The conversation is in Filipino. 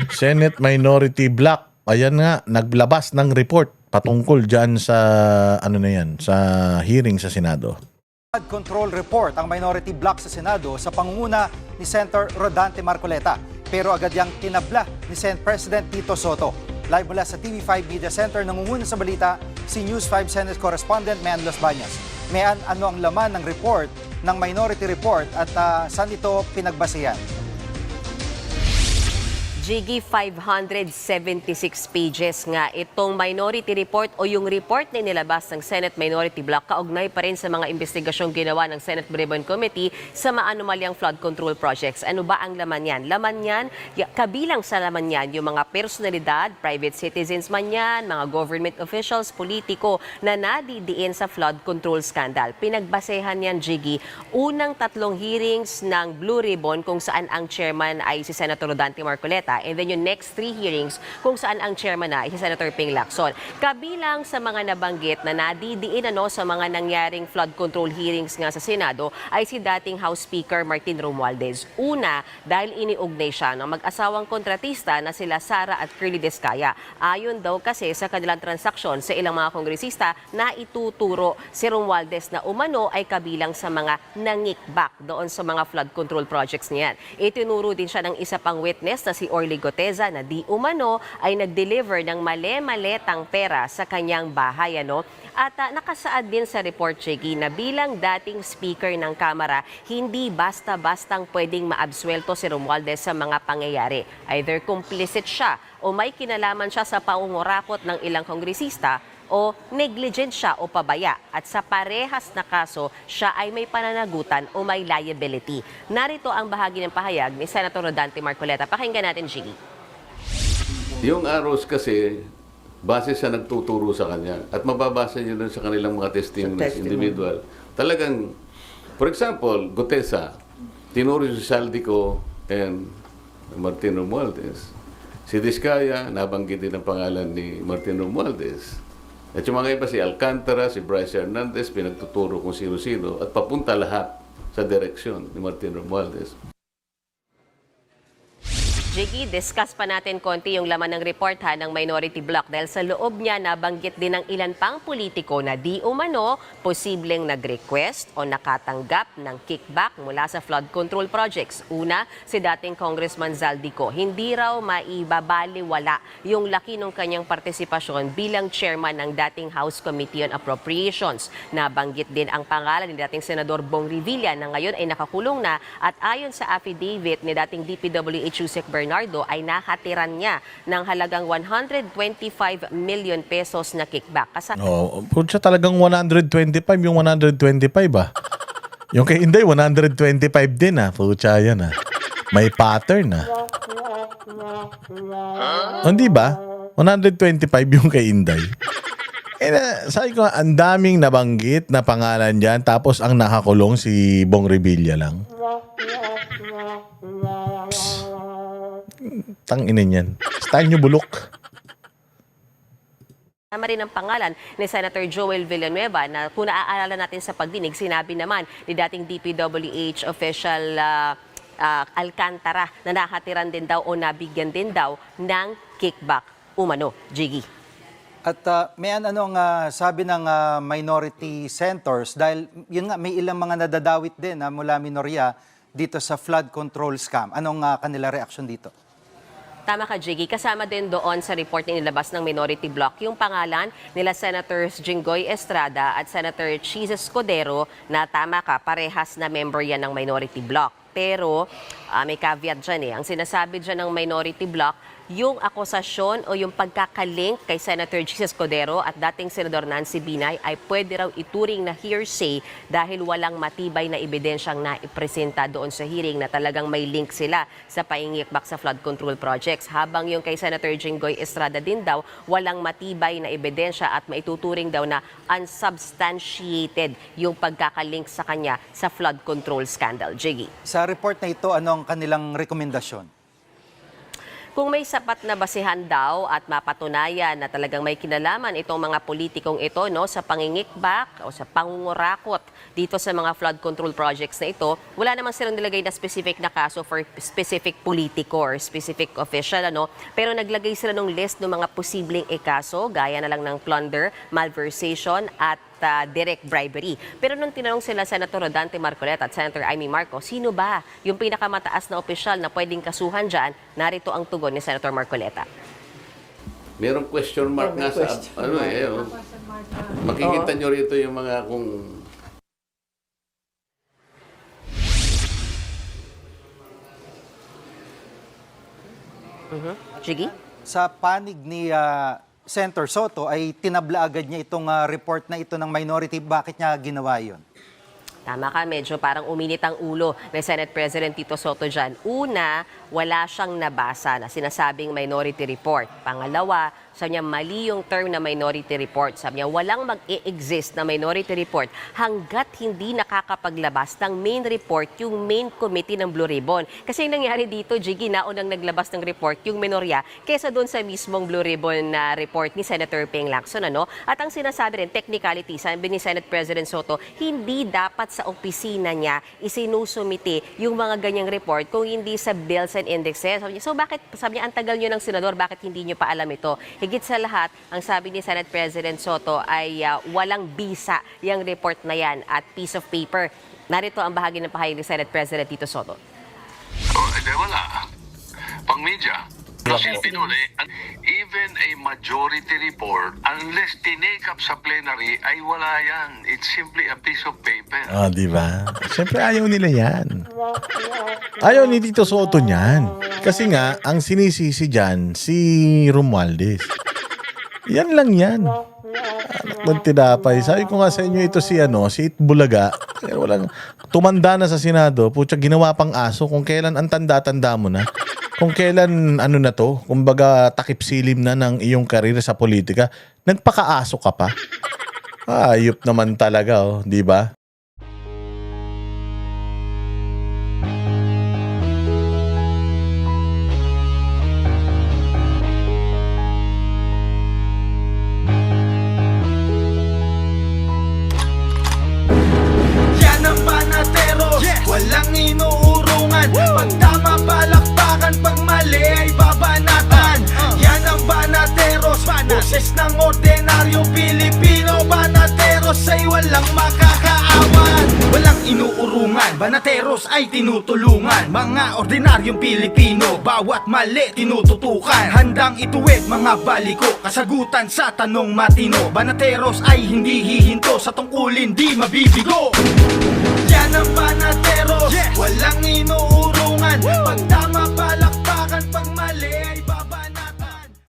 Senate Minority Block. Ayan nga, naglabas ng report patungkol dyan sa, ano na yan, sa hearing sa Senado. Flood control report ang minority block sa Senado sa pangunguna ni Senator Rodante Marcoleta. Pero agad yang tinabla ni Senate President Tito Soto. Live mula sa TV5 Media Center, nangunguna sa balita si News 5 Senate Correspondent Mean Los Bañas. Mean, ano ang laman ng report, ng minority report at saan ito pinagbasehan? Jiggy, 576 pages nga itong minority report o yung report na inilabas ng Senate Minority Block kaugnay pa rin sa mga investigasyong ginawa ng Senate Ribbon Committee sa maanumalyang flood control projects. Ano ba ang laman yan? Laman yan, kabilang sa laman yan, yung mga personalidad, private citizens man yan, mga government officials, politiko na nadidiin sa flood control scandal. Pinagbasehan yan, Jiggy, unang 3 hearings ng Blue Ribbon kung saan ang chairman ay si Senator Rodante Marcoleta. And then yung next 3 hearings kung saan ang chairman na ay si Senator Ping Lacson. Kabilang sa mga nabanggit na nadidiin sa mga nangyaring flood control hearings nga sa Senado ay si dating House Speaker Martin Romualdez. Una, dahil iniugnay siya ng mag-asawang kontratista na sila Sara at Curly Descaya. Ayon daw kasi sa kanilang transaksyon sa ilang mga kongresista na ituturo si Romualdez na umano ay kabilang sa mga nangikback doon sa mga flood control projects niyan. Itinuro din siya ng isa pang witness na si Orly Goteza na di umano ay nag-deliver ng male-maletang pera sa kanyang bahay. At nakasaad din sa report, Chigi, na bilang dating speaker ng Kamara, hindi basta-bastang pwedeng maabsuelto si Romualdez sa mga pangyayari. Either complicit siya o may kinalaman siya sa pangungurakot ng ilang kongresista o negligent siya o pabaya. At sa parehas na kaso, siya ay may pananagutan o may liability. Narito ang bahagi ng pahayag ni Senator Rodante Marcoleta. Pakinggan natin, Jiggy. Yung arrows kasi, base sa nagtuturo sa kanya at mababasa nyo dun sa kanilang mga testimonies, individual. Talagang, for example, Gotesa, tinuro si Saldico and Martin Romualdez. Si Descaya, nabanggit din ang pangalan ni Martin Romualdez. At yung mga iba, si Alcantara, si Bryce Hernandez, pinagtuturo kung sino-sino at papunta lahat sa direksyon ni Martin Romualdez. Jiggy, discuss pa natin konti yung laman ng report ng Minority Block dahil sa loob niya nabanggit din ng ilan pang politiko na di umano posibleng nag-request o nakatanggap ng kickback mula sa flood control projects. Una, si dating Congressman Zaldico, hindi raw maibabaliwala yung laki ng kanyang partisipasyon bilang chairman ng dating House Committee on Appropriations. Nabanggit din ang pangalan ni dating Senador Bong Revilla na ngayon ay nakakulong na at ayon sa affidavit ni dating DPWH Yusek Bernardo ay nakatiran niya ng halagang 125 million pesos na kickback. Kung siya talagang 125, yung 125 Yung kay Inday, 125 din Pucha yan May pattern Hindi ba? 125 yung kay Inday. Sabi ko, ang daming nabanggit na pangalan dyan, tapos ang nakakulong si Bong Revilla lang. Tanginin yan. Style nyo bulok. Tama rin ang pangalan ni Senator Joel Villanueva na kung naaalala natin sa pagdinig, sinabi naman ni dating DPWH official Alcantara na nakatiran din daw o nabigyan din daw ng kickback umano. Jiggy. At anong sabi ng minority senators dahil yun nga may ilang mga nadadawit din mula minorya dito sa flood control scam. Anong kanila reaksyon dito? Tama ka, Jiggy. Kasama din doon sa report na inilabas ng Minority Block yung pangalan nila Senators Jinggoy Estrada at Senator Chis Escudero na tama ka, parehas na member yan ng Minority Block. Pero may caveat dyan Ang sinasabi dyan ng Minority Block, yung akusasyon o yung pagkakalink kay Senator Chis Escudero at dating Senador Nancy Binay ay pwede raw ituring na hearsay dahil walang matibay na ebidensyang naipresenta doon sa hearing na talagang may link sila sa paingikbak sa flood control projects. Habang yung kay Senator Jinggoy Estrada din daw, walang matibay na ebidensya at maituturing daw na unsubstantiated yung pagkakalink sa kanya sa flood control scandal. Jiggy. Sa report na ito, anong kanilang rekomendasyon? Kung may sapat na basihan daw at mapatunayan na talagang may kinalaman itong mga politikong ito no, sa pangingikbak o sa pangungurakot dito sa mga flood control projects na ito, wala naman silang nilagay na specific na kaso for specific politiko or specific official. Pero naglagay sila ng list ng mga posibleng ikaso, gaya na lang ng plunder, malversation at direct bribery. Pero nung tinanong sila Senator Rodante Marcoleta at Senator Amy Marcos, sino ba yung pinakamataas na opisyal na pwedeng kasuhan dyan, narito ang tugon ni Senator Marcoleta. Merong question mark nga sa makikita nyo rito yung mga kung Jiggy? Sa panig ni Senator Soto ay tinabla agad niya itong report na ito ng minority. Bakit niya ginawa yun? Tama ka, medyo parang uminit ang ulo ng Senate President Tito Soto dyan. Una, wala siyang nabasa na sinasabing minority report. Pangalawa, sabi niya mali yung term na minority report. Sabi niya walang mag-e-exist na minority report hanggat hindi nakakapaglabas ng main report yung main committee ng Blue Ribbon. Kasi yung nangyari dito, Jiggy, naunang naglabas ng report yung minorya kesa doon sa mismong Blue Ribbon na report ni Senator Ping Lacson. At ang sinasabi rin, technicality, sabi ni Senate President Soto, hindi dapat sa opisina niya isinusumite yung mga ganyang report kung hindi sa bills and indexes. So bakit, sabi niya, ang tagal nyo ng senador, bakit hindi nyo pa alam ito? Higit sa lahat, ang sabi ni Senate President Soto ay walang bisa yung report na yan at piece of paper. Narito ang bahagi ng pahayag ni Senate President Tito Soto. Wala. Pang-media. Kasi pinuli, even a majority report, unless tinake up sa plenary, ay wala yan. It's simply a piece of paper. Di ba? Siyempre ayaw nila yan. Ayaw ni Tito Soto niyan. Kasi nga, ang sinisisi dyan, si Romualdez. Yan lang yan. Anak tinapay. Sabi ko nga sa inyo, ito si Itbulaga. Walang, tumanda na sa Senado, putya, ginawa pang aso. Kung kailan ang tanda-tanda mo na. Kung kailan, kumbaga takip silim na ng iyong karir sa politika, nagpakaaso ka pa. Ayop naman talaga, di ba? Yan ang banateros, walang inuurungan. Pag tama palakpakan, pag mali ay babanatan. Yan ang banateros, boses ng ordinaryong Pilipino. Banateros ay walang makakaawan. Walang inuurungan, banateros ay tinutulungan. Mga ordinaryong Pilipino, bawat mali tinututukan. Handang ituwid mga baliko, kasagutan sa tanong matino. Banateros ay hindi hihinto, sa tungkulin di mabibigo. Yan ang banateros, walang inuurungan. Pag tama